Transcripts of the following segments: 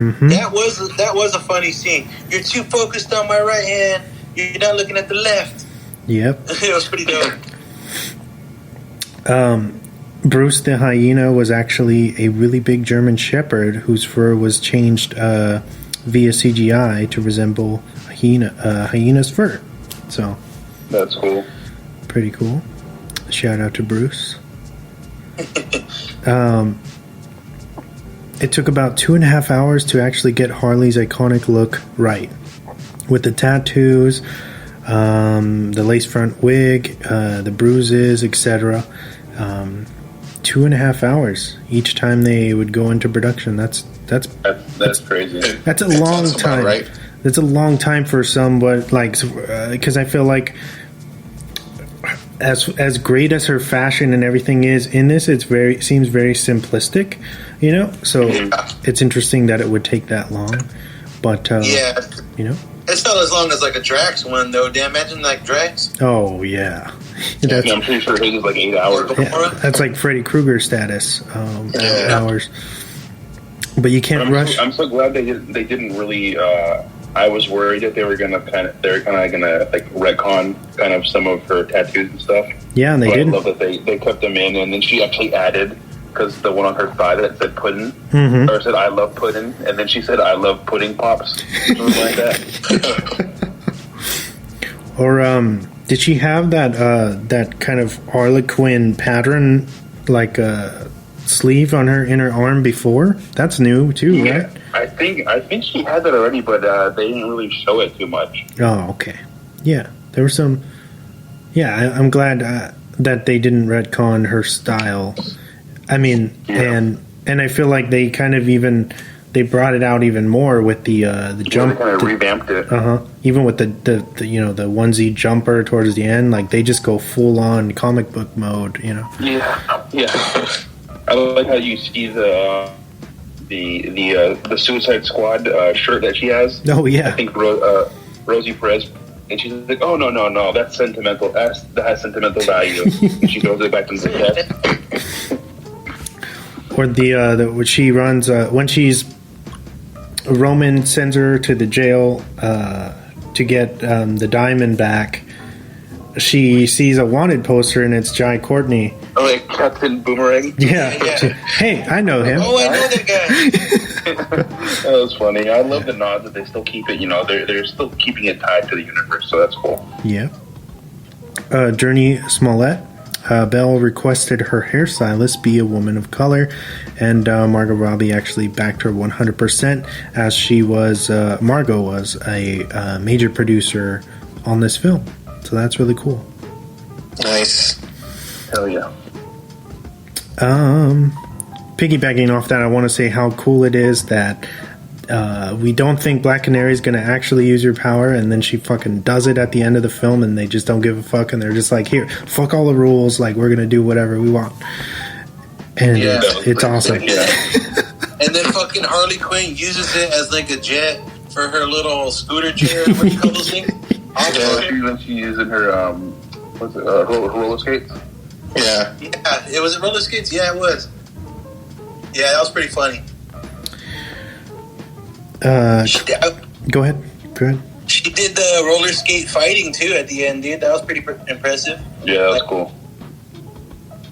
Mm-hmm. That was a funny scene. You're too focused on my right hand. You're not looking at the left. Yep. It was pretty dope. Bruce the hyena was actually a really big German shepherd whose fur was changed via CGI to resemble hyena's fur. So that's cool. Pretty cool. Shout out to Bruce. It took about 2.5 hours to actually get Harley's iconic look right, with the tattoos, the lace front wig, the bruises, etc. 2.5 hours each time they would go into production. That's crazy. That's a long time. Right. That's a long time for somebody because I feel like as great as her fashion and everything is in this, seems very simplistic, you know. So it's interesting that it would take that long, but you know, it's not as long as like a Drax one though. Damn, imagine like Drax. Oh yeah. I'm pretty sure his is like 8 hours. Yeah, that's like Freddy Krueger status. 8 hours. But you can't rush. I'm so glad they didn't really. I was worried that they were gonna gonna like retcon kind of some of her tattoos and stuff. Yeah, and they didn't. I love that they kept them in, and then she actually added, because the one on her thigh that said pudding, or said I love pudding, and then she said I love pudding pops, something like that. Or did she have that kind of Harley Quinn pattern like sleeve on her inner arm before? That's new too, right? I think she had that already, but they didn't really show it too much. Oh, okay. Yeah, there were some. Yeah, I'm glad that they didn't retcon her style. I mean, and I feel like they kind of they brought it out even more with the jump. They kind of revamped it. Even with the the onesie jumper towards the end, like they just go full on comic book mode. You know. Yeah. I like how you see the Suicide Squad shirt that she has. Oh yeah. I think Rosie Perez, and she's like, "Oh no, that's sentimental. That has sentimental value." And she throws it back into the chest. Or when she runs when she's Roman sends her to the jail to get the diamond back. She sees a wanted poster and it's Jai Courtney. Oh, like Captain Boomerang? Yeah. Hey, I know him. Oh, I know that guy. That was funny. I love the nod that they still keep it, you know, they're still keeping it tied to the universe, so that's cool. Yeah. Journey Smollett. Belle requested her hairstylist be a woman of color, and Margot Robbie actually backed her 100%, as Margot was a major producer on this film. So that's really cool. Nice. Hell yeah. Piggybacking off that, I want to say how cool it is that we don't think Black Canary is going to actually use her power, and then she fucking does it at the end of the film, and they just don't give a fuck, and they're just like, here, fuck all the rules, like, we're going to do whatever we want. And it's awesome. Yeah. And then fucking Harley Quinn uses it as like a jet for her little scooter chair. What do you call those things? She's using her roller skates. Yeah, it was roller skates. Yeah, it was. Yeah, that was pretty funny. Go ahead. She did the roller skate fighting too at the end, dude. That was pretty impressive. Yeah, that was cool.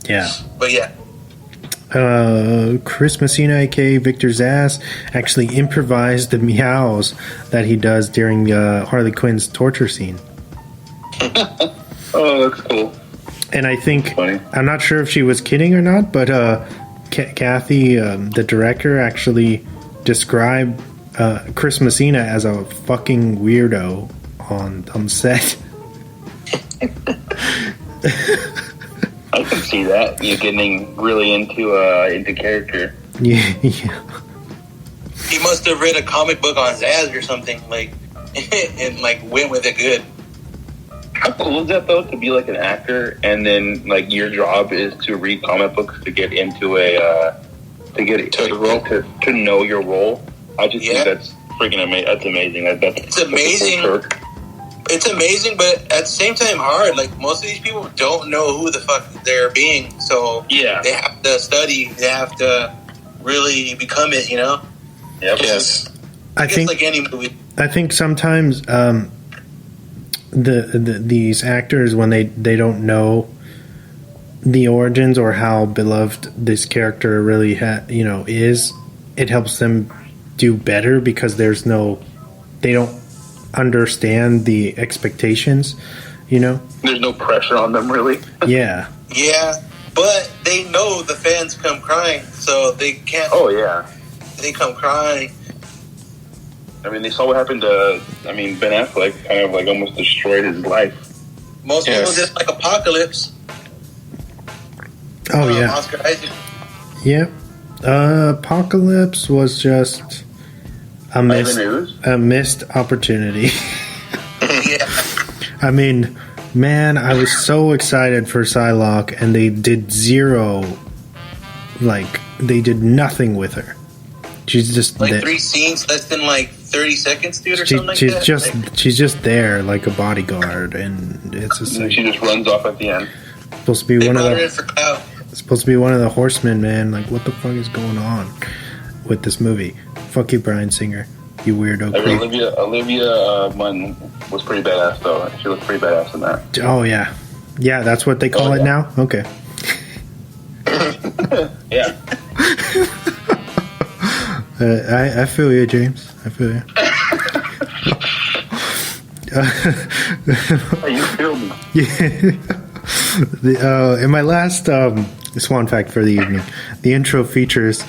Yeah, but yeah. Chris Messina, aka Victor Zsasz, actually improvised the meows that he does during Harley Quinn's torture scene. Oh, that's cool. And I think, I'm not sure if she was kidding or not, but Kathy, the director, actually described Chris Messina as a fucking weirdo on set. I can see that. You're getting really into character. Yeah. He must have read a comic book on Zaz or something, like, and like went with it good. How cool is that though, to be like an actor and then like your job is to read comic books to get into to know your role? I just think that's freaking amazing. That's amazing. It's amazing. It's amazing, but at the same time hard. Like, most of these people don't know who the fuck they're being, so they have to study. They have to really become it, you know? Yep. Yes. I think like any movie. I think sometimes these actors, when they don't know the origins or how beloved this character really is, it helps them do better because they don't understand the expectations, There's no pressure on them, really. Yeah. Yeah, but they know the fans come crying, so they can't. Oh, yeah. They come crying. I mean, they saw what happened to, Ben Affleck kind of like almost destroyed his life. Most people just like Apocalypse. Oh, yeah. Oscar Isaac. Yeah. Apocalypse was just a missed opportunity. Yeah. I mean, man, I was so excited for Psylocke, and they did they did nothing with her. She's just like 3 scenes, less than 30 seconds, dude, or something like that. She's just there like a bodyguard, and it's just she just runs off at the end. Supposed to be one of the horsemen, man. Like, what the fuck is going on with this movie? Fuck you, Bryan Singer. You weirdo. Olivia Munn was pretty badass, though. She looked pretty badass in that. Oh, yeah. Yeah, that's what they call it now? Okay. Yeah. I feel you, James. I feel you. You feel me? Yeah. In my last Swan fact for the evening, the intro features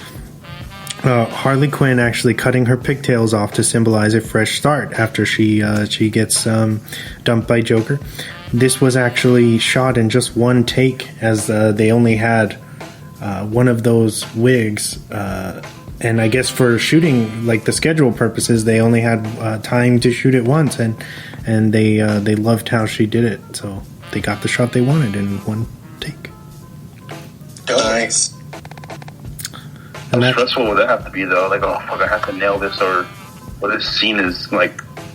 Harley Quinn actually cutting her pigtails off to symbolize a fresh start after she gets dumped by Joker. This was actually shot in just one take, as they only had one of those wigs, and I guess for shooting, the schedule purposes, they only had time to shoot it once, and they loved how she did it, so they got the shot they wanted in one take. Nice. How stressful would that have to be, though? Like, oh, fuck, I have to nail this, or this scene is,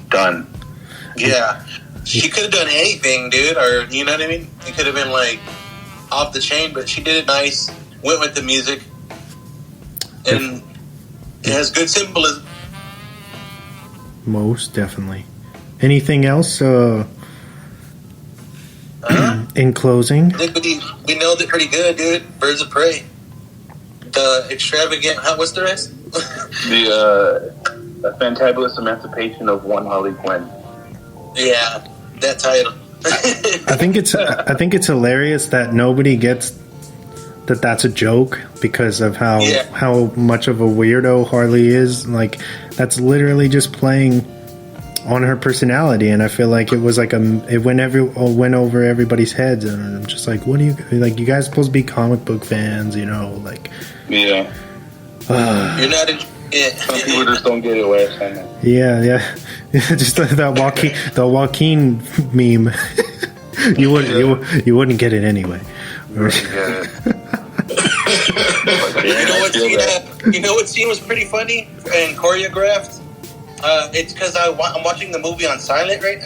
done. Yeah. She could have done anything, dude, or, you know what I mean? It could have been, off the chain, but she did it nice, went with the music, and it has good symbolism. Most definitely. Anything else in closing? I think we nailed it pretty good, dude. Birds of Prey. The extravagant... what's the rest? The fantabulous emancipation of one Harley Quinn. Yeah, that title. I think it's hilarious that nobody gets that's a joke because of how much of a weirdo Harley is. That's literally just playing on her personality, and I feel like it was it went over everybody's heads, and I'm just like, what do you you guys supposed to be comic book fans, Yeah. You're not in. Yeah. Some people just don't get it last time. Yeah. Just the Joaquin meme. you wouldn't get it anyway. You know what scene was pretty funny and choreographed? It's because I'm watching the movie on silent right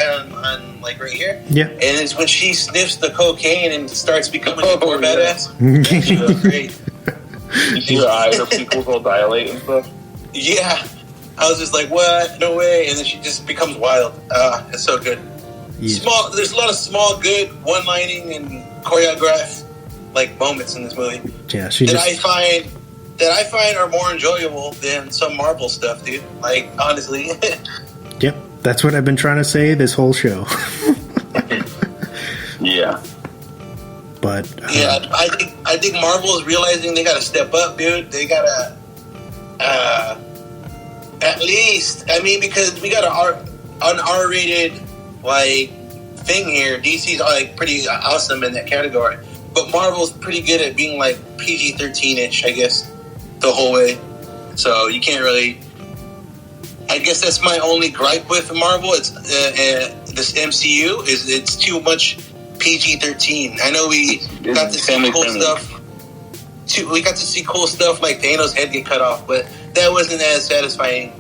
here. Yeah. And it's when she sniffs the cocaine and starts becoming more badass. She was great. You see her eyes, her pupils all dilate and stuff? Yeah. I was just like, what? No way. And then she just becomes wild. It's so good. Yeah. There's a lot of small, good one-lining and choreographed moments in this movie. Yeah, that I find are more enjoyable than some Marvel stuff, dude. Honestly. Yep, that's what I've been trying to say this whole show. Yeah. But I think Marvel is realizing they got to step up, dude. They gotta at least. I mean, because we got an R-rated thing here. DC's pretty awesome in that category, but Marvel's pretty good at being PG-13-ish, I guess, the whole way. So you can't really. I guess that's my only gripe with Marvel. It's this MCU is it's too much PG-13. I know we got to see cool stuff. We got to see cool stuff like Thanos' head get cut off, but that wasn't as satisfying.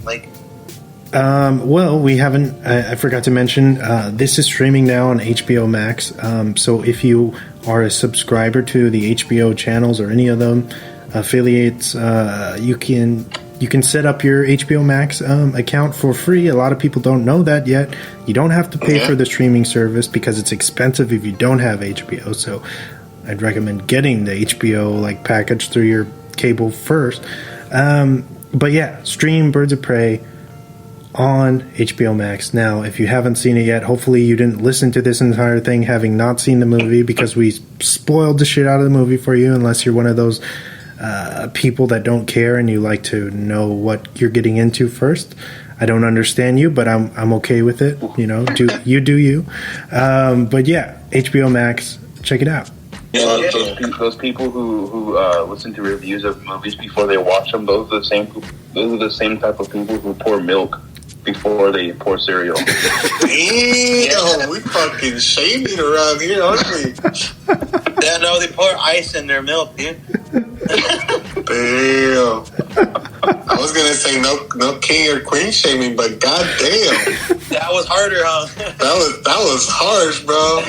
Well, we haven't. I forgot to mention this is streaming now on HBO Max. So if you are a subscriber to the HBO channels or any of them affiliates, you can You can set up your HBO Max account for free. A lot of people don't know that yet. You don't have to pay for the streaming service because it's expensive if you don't have HBO. So I'd recommend getting the HBO package through your cable first. But yeah, stream Birds of Prey on HBO Max. Now, if you haven't seen it yet, hopefully you didn't listen to this entire thing having not seen the movie, because we spoiled the shit out of the movie for you, unless you're one of those people that don't care and you like to know what you're getting into first. I don't understand you, but I'm okay with it. You know, do you. But yeah, HBO Max, check it out. Those people who listen to reviews of movies before they watch them, those are the same type of people who pour milk before they pour cereal. Damn, we fucking shaming around here, aren't we? Yeah, no, they pour ice in their milk, dude. Damn. I was gonna say no king or queen shaming, but goddamn, that was harder, huh? That was harsh, bro.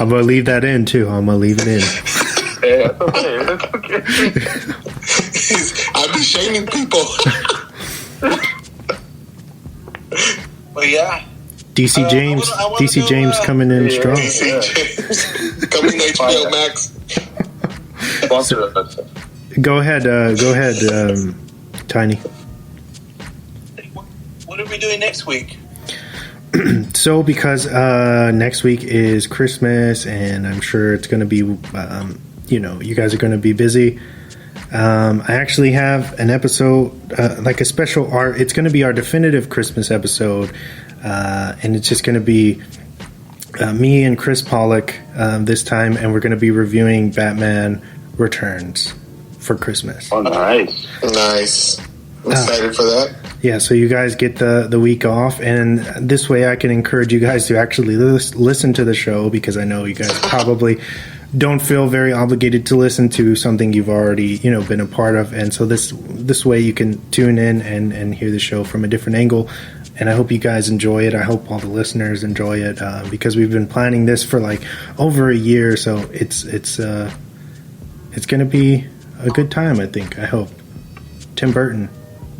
I'm gonna leave that in too. I'm gonna leave it in. Yeah, that's okay. I've been shaming people. But yeah. DC James, DC James coming in strong. DC James coming to HBO Max. Sponsor us. Go ahead, Tiny. What are we doing next week? So, because next week is Christmas, and I'm sure it's going to be, you guys are going to be busy. I actually have an episode, like a special art. It's going to be our definitive Christmas episode, and it's just going to be me and Chris Pollock this time, and we're going to be reviewing Batman Returns for Christmas. Oh, nice. Nice. I'm excited for that. Yeah, so you guys get the week off, and this way I can encourage you guys to actually listen to the show, because I know you guys probably don't feel very obligated to listen to something you've already, been a part of. And so this way you can tune in and hear the show from a different angle. And I hope you guys enjoy it. I hope all the listeners enjoy it, because we've been planning this for over a year. So it's going to be a good time, I think. I hope. Tim Burton,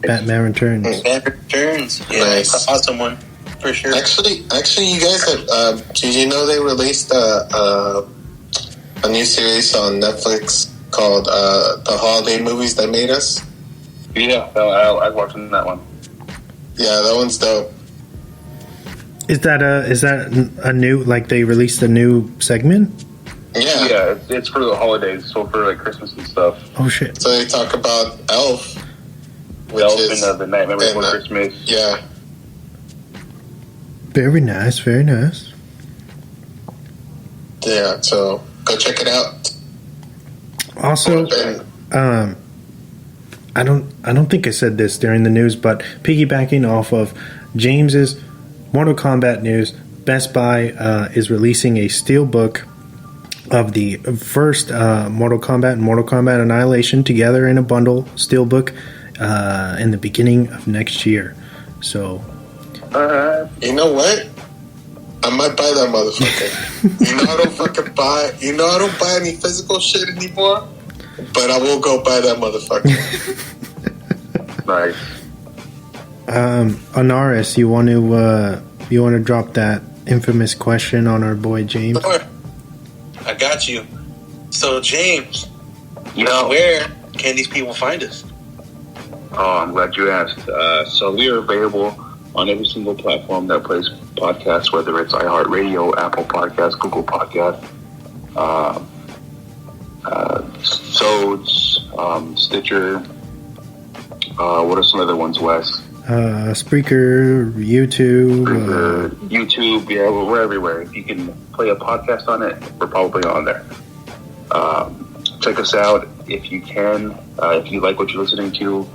Batman Returns. Batman Returns. Yeah, nice. Awesome one, for sure. Actually, you guys have, did you know they released a new series on Netflix called The Holiday Movies That Made Us? Yeah, I was watching that one. Yeah, that one's dope. Is that a new, they released a new segment? Yeah, it's for the holidays, so for Christmas and stuff. Oh shit! So they talk about Elf, and the Nightmare Before Christmas. Yeah. Very nice. Very nice. Yeah, so go check it out. Also, I don't think I said this during the news, but piggybacking off of James's Mortal Kombat news, Best Buy is releasing a steelbook of the first Mortal Kombat and Mortal Kombat Annihilation together in a bundle steelbook in the beginning of next year. So, you know what? I might buy that motherfucker. I don't buy any physical shit anymore, but I will go buy that motherfucker. Nice. Anaris, you want to drop that infamous question on our boy James? Sure. I got you. So, James, where can these people find us? Oh, I'm glad you asked. So we are available on every single platform that plays podcasts, whether it's iHeartRadio, Apple Podcasts, Google Podcasts, Sods, Stitcher. What are some other ones, Wes? Spreaker, YouTube. YouTube, yeah, we're everywhere. If you can play a podcast on it, we're probably on there. Check us out if you can. If you like what you're listening to,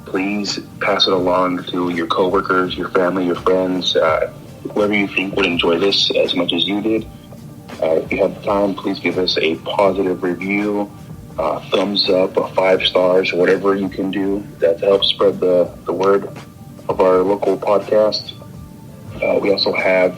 please pass it along to your coworkers, your family, your friends, whoever you think would enjoy this as much as you did. If you have time, please give us a positive review, thumbs up, 5 stars, whatever you can do that helps spread the word of our local podcast. We also have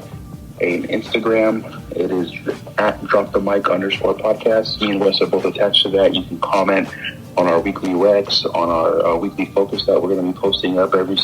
an Instagram. It is at @dropthemic_podcast. Me and Wes are both attached to that. You can comment on our weekly Rex, on our weekly focus that we're going to be posting up every